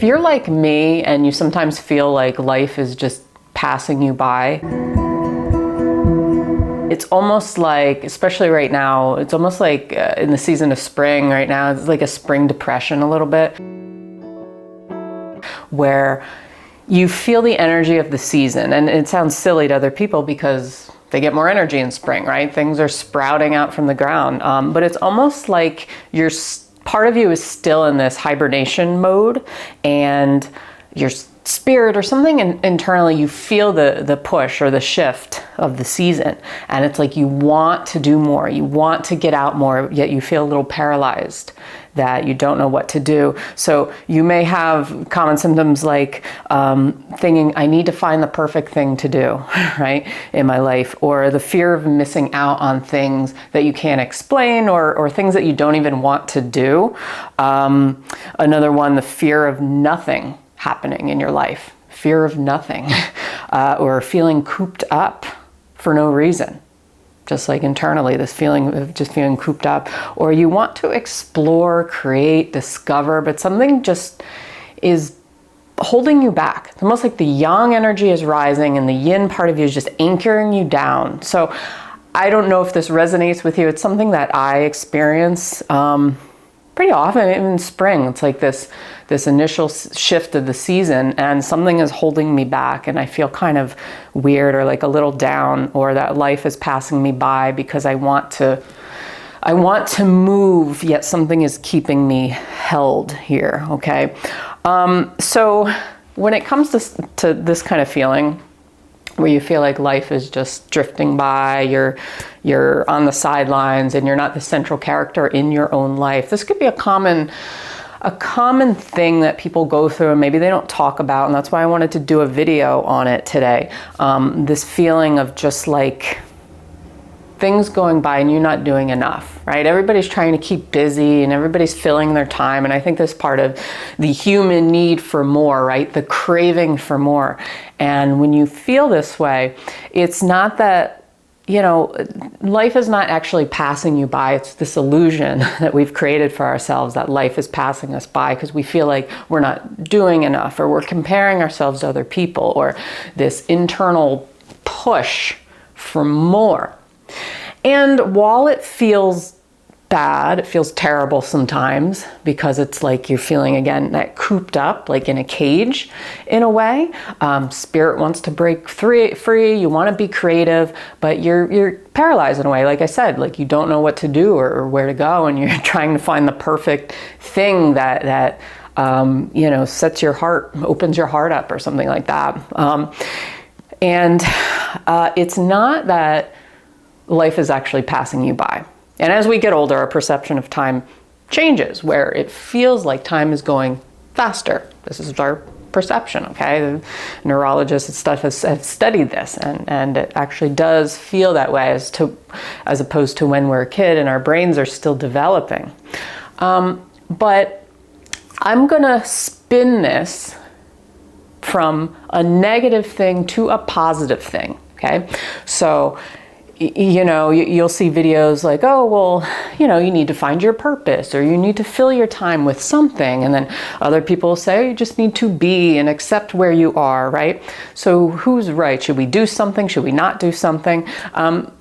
If you're like me and you sometimes feel like life is just passing you by, it's almost like, especially right now, it's almost like in the season of spring right now, it's like a spring depression a little bit, where you feel the energy of the season. And it sounds silly to other people because they get more energy in spring, right? Things are sprouting out from the ground. But it's almost like part of you is still in this hibernation mode, and your spirit or something internally, you feel the push or the shift of the season. And it's like you want to do more, you want to get out more, yet you feel a little paralyzed, that you don't know what to do. So you may have common symptoms like thinking, I need to find the perfect thing to do, right, in my life, or the fear of missing out on things that you can't explain, or things that you don't even want to do. Another one, the fear of nothing happening in your life, fear of nothing, or feeling cooped up for no reason. Just like internally, this feeling of just feeling cooped up, or you want to explore, create, discover, but something just is holding you back. It's almost like the yang energy is rising and the yin part of you is just anchoring you down. So I don't know if this resonates with you. It's something that I experience pretty often, even in spring. It's like this initial shift of the season, and something is holding me back, and I feel kind of weird or like a little down, or that life is passing me by because I want to move, yet something is keeping me held here. Okay, so when it comes to this kind of feeling, where you feel like life is just drifting by, you're on the sidelines and you're not the central character in your own life. This could be a common thing that people go through, and maybe they don't talk about, and that's why I wanted to do a video on it today. This feeling of just like things going by and you're not doing enough, right? Everybody's trying to keep busy and everybody's filling their time. And I think that's part of the human need for more, right? The craving for more. And when you feel this way, it's not that, life is not actually passing you by. It's this illusion that we've created for ourselves that life is passing us by because we feel like we're not doing enough, or we're comparing ourselves to other people, or this internal push for more. And while it feels bad, it feels terrible sometimes, because it's like you're feeling, again, that cooped up, like in a cage in a way. Spirit wants to break free, you want to be creative, but you're paralyzed in a way. Like I said, like you don't know what to do or where to go, and you're trying to find the perfect thing that sets your heart, opens your heart up, or something like that. And it's not that life is actually passing you by. And as we get older, our perception of time changes, where it feels like time is going faster. This is our perception, okay? The neurologists and stuff have studied this, and it actually does feel that way as opposed to when we're a kid and our brains are still developing. But I'm gonna spin this from a negative thing to a positive thing, okay? So, you'll see videos like, oh, well, you need to find your purpose, or you need to fill your time with something. And then other people will say, oh, you just need to be and accept where you are, right? So who's right? Should we do something? Should we not do something?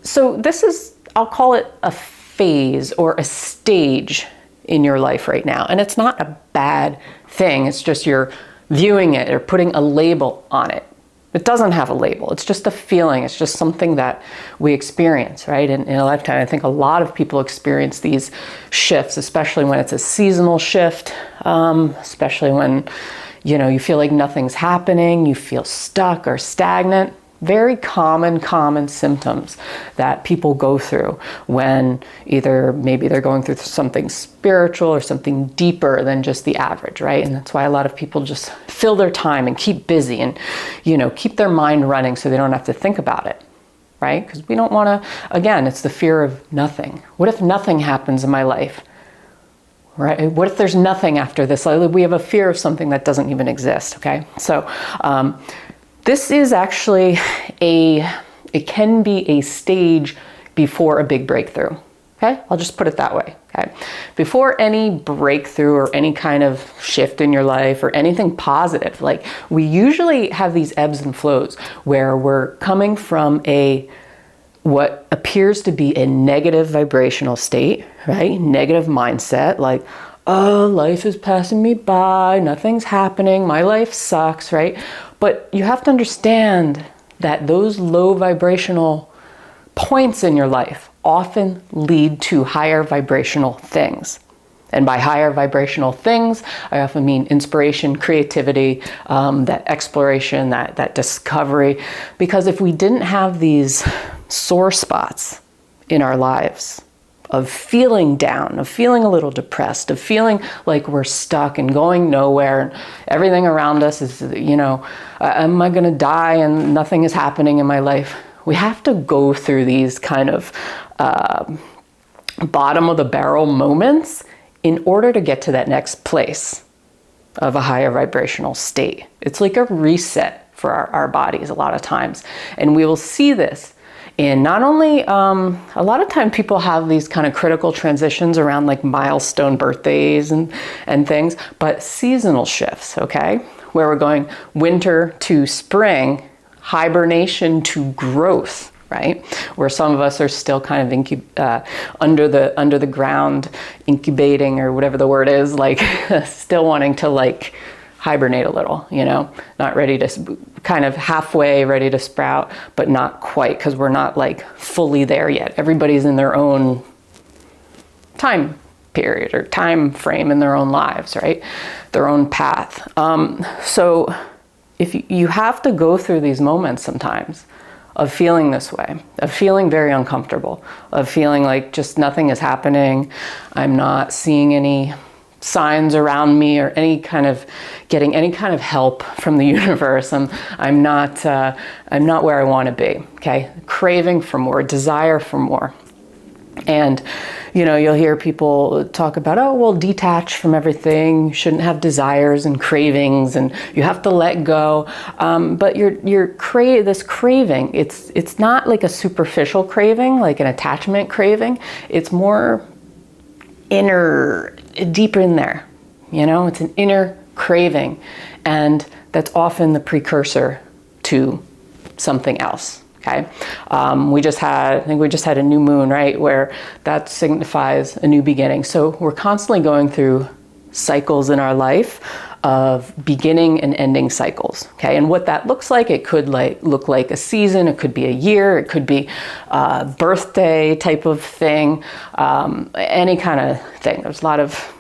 So this is, I'll call it a phase or a stage in your life right now. And it's not a bad thing. It's just you're viewing it or putting a label on it. It doesn't have a label. It's just a feeling. It's just something that we experience, right? In a lifetime, I think a lot of people experience these shifts, especially when it's a seasonal shift, especially when, you feel like nothing's happening, you feel stuck or stagnant. Very common symptoms that people go through when either maybe they're going through something spiritual or something deeper than just the average, right? And that's why a lot of people just fill their time and keep busy and, keep their mind running so they don't have to think about it, right? Because we don't want to, again, it's the fear of nothing. What if nothing happens in my life? Right? What if there's nothing after this? We have a fear of something that doesn't even exist, okay? So, this is actually it can be a stage before a big breakthrough. Okay, I'll just put it that way. Okay, before any breakthrough or any kind of shift in your life or anything positive, like we usually have these ebbs and flows where we're coming from what appears to be a negative vibrational state, right? Negative mindset, like, oh, life is passing me by, nothing's happening, my life sucks, right? But you have to understand that those low vibrational points in your life often lead to higher vibrational things. And by higher vibrational things, I often mean inspiration, creativity, that exploration, that discovery. Because if we didn't have these sore spots in our lives of feeling down, of feeling a little depressed, of feeling like we're stuck and going nowhere, and everything around us is, am I gonna die and nothing is happening in my life? We have to go through these kind of bottom of the barrel moments in order to get to that next place of a higher vibrational state. It's like a reset for our bodies a lot of times. And we will see this in not only, a lot of time people have these kind of critical transitions around like milestone birthdays and things, but seasonal shifts, okay? Where we're going winter to spring, hibernation to growth, right? Where some of us are still kind of under the ground, incubating or whatever the word is, like still wanting to like hibernate a little, not ready to, kind of halfway ready to sprout, but not quite, because we're not like fully there yet. Everybody's in their own time period or time frame in their own lives, right? Their own path. So if you have to go through these moments sometimes of feeling this way, of feeling very uncomfortable, of feeling like just nothing is happening, I'm not seeing any signs around me or getting any kind of help from the universe. I'm not where I want to be. Okay, craving for more, desire for more. And you'll hear people talk about, oh, well, detach from everything. You shouldn't have desires and cravings, and you have to let go. But this craving, it's not like a superficial craving, like an attachment craving. It's more inner, deeper in there. It's an inner craving, and that's often the precursor to something else. Okay, I think we just had a new moon, right, where that signifies a new beginning. So we're constantly going through cycles in our life of beginning and ending cycles. Okay, and what that looks like, it could look like a season, it could be a year, it could be a birthday type of thing, any kind of thing. There's a lot of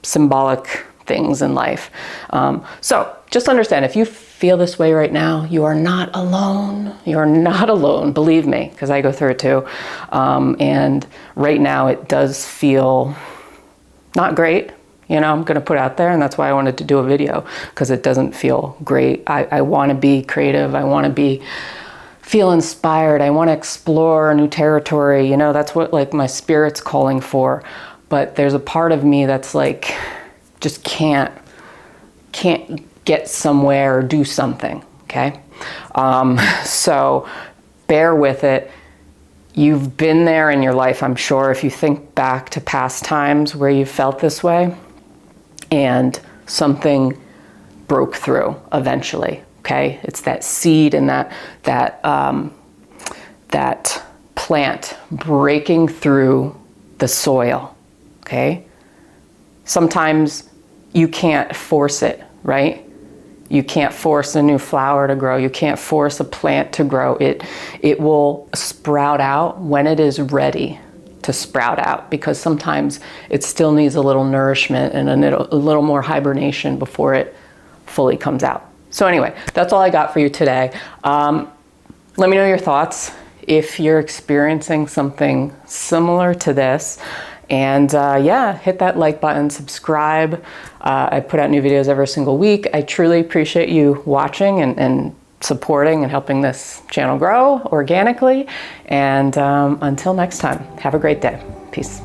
symbolic things in life. So just understand, if you feel this way right now, you are not alone. You are not alone, believe me, because I go through it too. And right now it does feel not great. I'm going to put out there, and that's why I wanted to do a video, because it doesn't feel great. I want to be creative. I want to feel inspired. I want to explore new territory. That's what like my spirit's calling for. But there's a part of me that's like, just can't get somewhere or do something, okay? So bear with it. You've been there in your life, I'm sure, if you think back to past times where you felt this way and something broke through eventually, okay? It's that seed and that plant breaking through the soil, okay? Sometimes you can't force it, right? You can't force a new flower to grow. You can't force a plant to grow. It will sprout out when it is ready to sprout out, because sometimes it still needs a little nourishment and a little more hibernation before it fully comes out. So anyway, that's all I got for you today. Let me know your thoughts if you're experiencing something similar to this. And hit that like button, subscribe. I put out new videos every single week. I truly appreciate you watching and supporting and helping this channel grow organically. And until next time, have a great day. Peace.